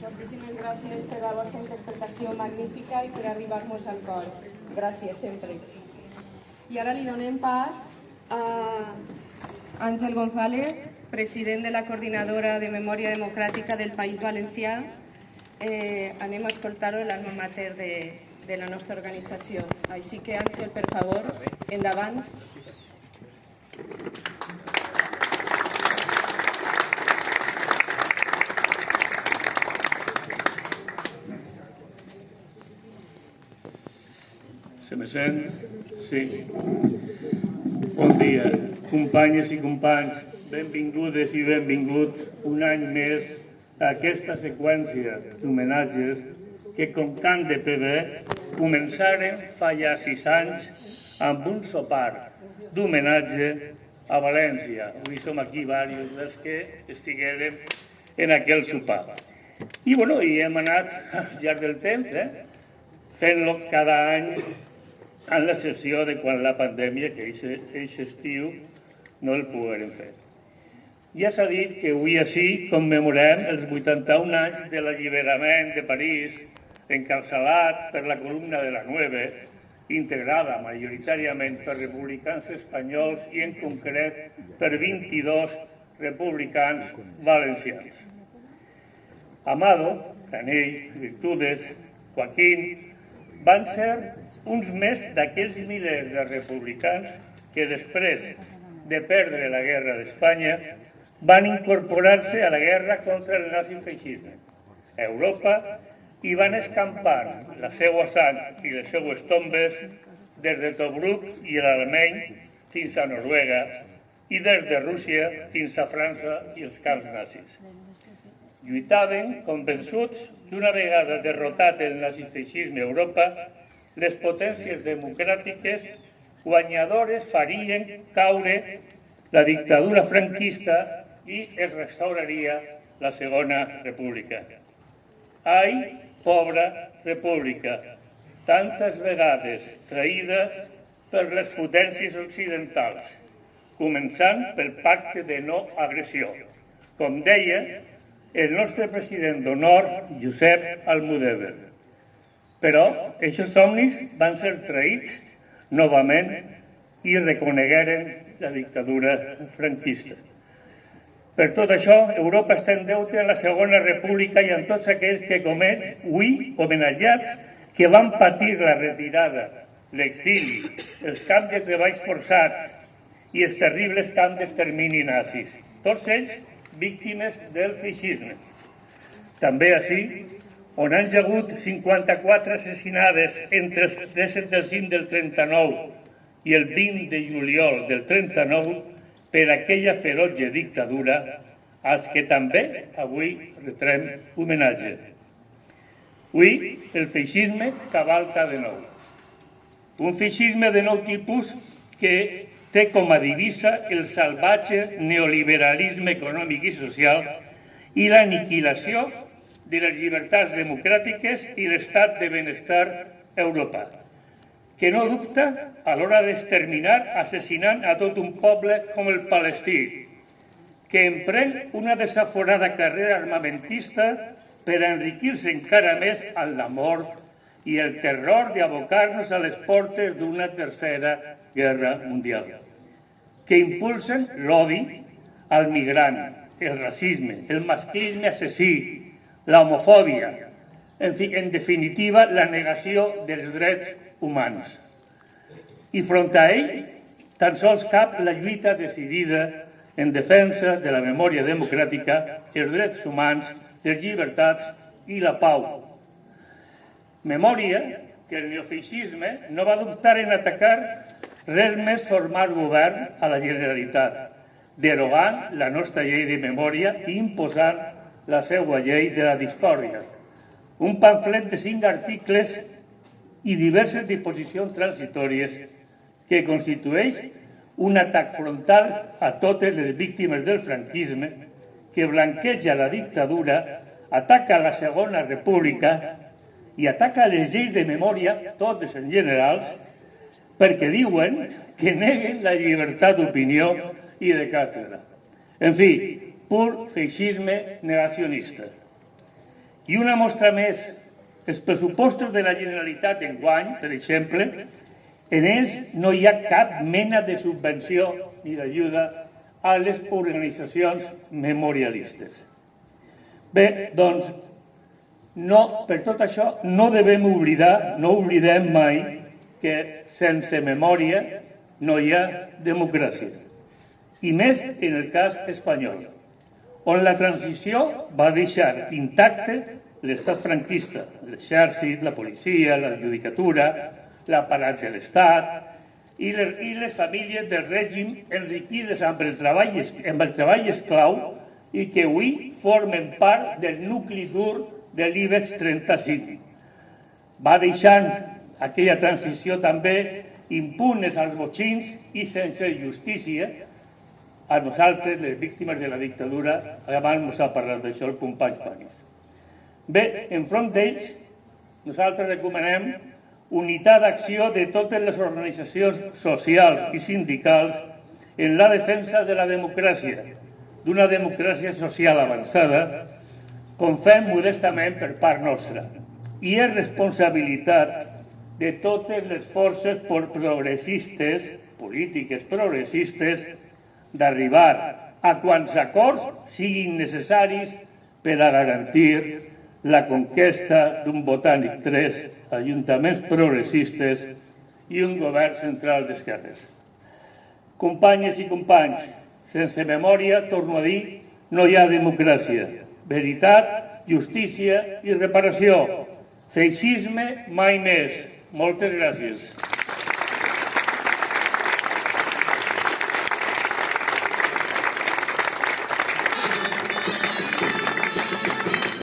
Moltíssimes gràcies per la vostra interpretació magnífica i per arribar-nos al cor. Gràcies, sempre. I ara li donem pas a Àngel González, president de la Coordinadora de Memòria Democràtica del País Valencià. Anem a escoltar-ho, l'alma mater de la nostra organització. Així que, Àngel, per favor, endavant. Se me sent? Sí. Bon dia, companyes i companys. Benvingudes i benvinguts un any més a aquesta seqüència d'homenatges que, com cant de PB, començaren fa ja 6 anys amb un sopar d'homenatge a València. Avui som aquí diversos dels que estiguérem en aquell sopar. I hem anat al llarg del temps, fent-lo cada any en la sessió de quan la pandèmia, que aquest estiu no el poguérem fer. Ja s'ha dit que avui així commemorem els 81 anys de l'alliberament de París, encapçalat per la columna de la 9, integrada majoritàriament per republicans espanyols i en concret per 22 republicans valencians. Amado, Canell, Virtudes, Joaquín, van ser uns més d'aquells milers de republicans que després de perdre la guerra d'Espanya van incorporar-se a la guerra contra el nazifeixisme a Europa i van escampar la seva sang i les seues tombes des de Tobruk i l'Alemany fins a Noruega i des de Rússia fins a França i els camps nazis. Lluitaven convençuts que una vegada derrotat el nazifeixisme a Europa, les potències democràtiques guanyadores farien caure la dictadura franquista i es restauraria la Segona República. Ai, pobra república, tantes vegades traïda per les potències occidentals, començant pel pacte de no agressió, com deia el nostre president d'honor, Josep Almudévar. Però aquests somnis van ser traïts novament i reconegueren la dictadura franquista. Per tot això, Europa està en deute a la Segona República i amb tots aquells que, com ells, avui homenatjats, que van patir la retirada, l'exili, els camps de treballs forçats i els terribles camps d'extermini nazis. Tots ells víctimes del feixisme. També així, on han hagut 54 assassinades entre el 5 del 39 i el 20 de juliol del 39 per aquella ferotge dictadura, als que també avui retrem homenatge. Avui el feixisme cavalca de nou. Un feixisme de nou tipus que té com a divisa el salvatge neoliberalisme econòmic i social i l'aniquilació de les llibertats democràtiques i l'estat de benestar a Europa, que no dubta a l'hora d'exterminar assassinant a tot un poble com el palestí, que emprèn una desaforada carrera armamentista per enriquir-se encara més amb la mort i el terror d'abocar-nos a les portes d'una tercera guerra mundial, que impulsen l'odi al migrant, el racisme, el masclisme assassí, l'homofòbia, en definitiva, la negació dels drets humans. I front a ell, tan sols cap la lluita decidida en defensa de la memòria democràtica, els drets humans, les llibertats i la pau. Memòria que el neofeixisme no va dubtar en atacar res més formar govern a la Generalitat, derogant la nostra llei de memòria i imposant la seva llei de la discòrdia. Un pamflet de 5 articles i diverses disposicions transitòries que constitueix un atac frontal a totes les víctimes del franquisme, que blanqueja la dictadura, ataca la Segona República i ataca les lleis de memòria, totes en generals, perquè diuen que neguen la llibertat d'opinió i de càtedra. En fi, pur feixisme negacionista. I una mostra més, els pressupostos de la Generalitat enguany, per exemple, en ells no hi ha cap mena de subvenció ni d'ajuda a les organitzacions memorialistes. Bé, doncs, per tot això no devem oblidar, no oblidem mai que sense memòria no hi ha democràcia. I més en el cas espanyol, on la transició va deixar intacte l'estat franquista, l'exèrcit, la policia, la judicatura, l'aparat de l'Estat i les famílies del règim enriquides amb el treball esclau i que avui formen part del nucli dur de l'IBEX 35. Va deixant aquella transició també impunes als botxins i sense justícia a nosaltres, les víctimes de la dictadura. Abans ens ha parlat d'això el company Panis. Bé, enfront d'ells, nosaltres recomanem unitat d'acció de totes les organitzacions socials i sindicals en la defensa de la democràcia, d'una democràcia social avançada, com fem modestament per part nostra. I és responsabilitat de totes les forces progressistes, polítiques progressistes, d'arribar a quants acords siguin necessaris per a garantir la conquesta d'un Botànic 3, ajuntaments progressistes i un govern central d'esquerres. Companyes i companys, sense memòria, torno a dir, no hi ha democràcia. Veritat, justícia i reparació. Feixisme mai més. Moltes gràcies.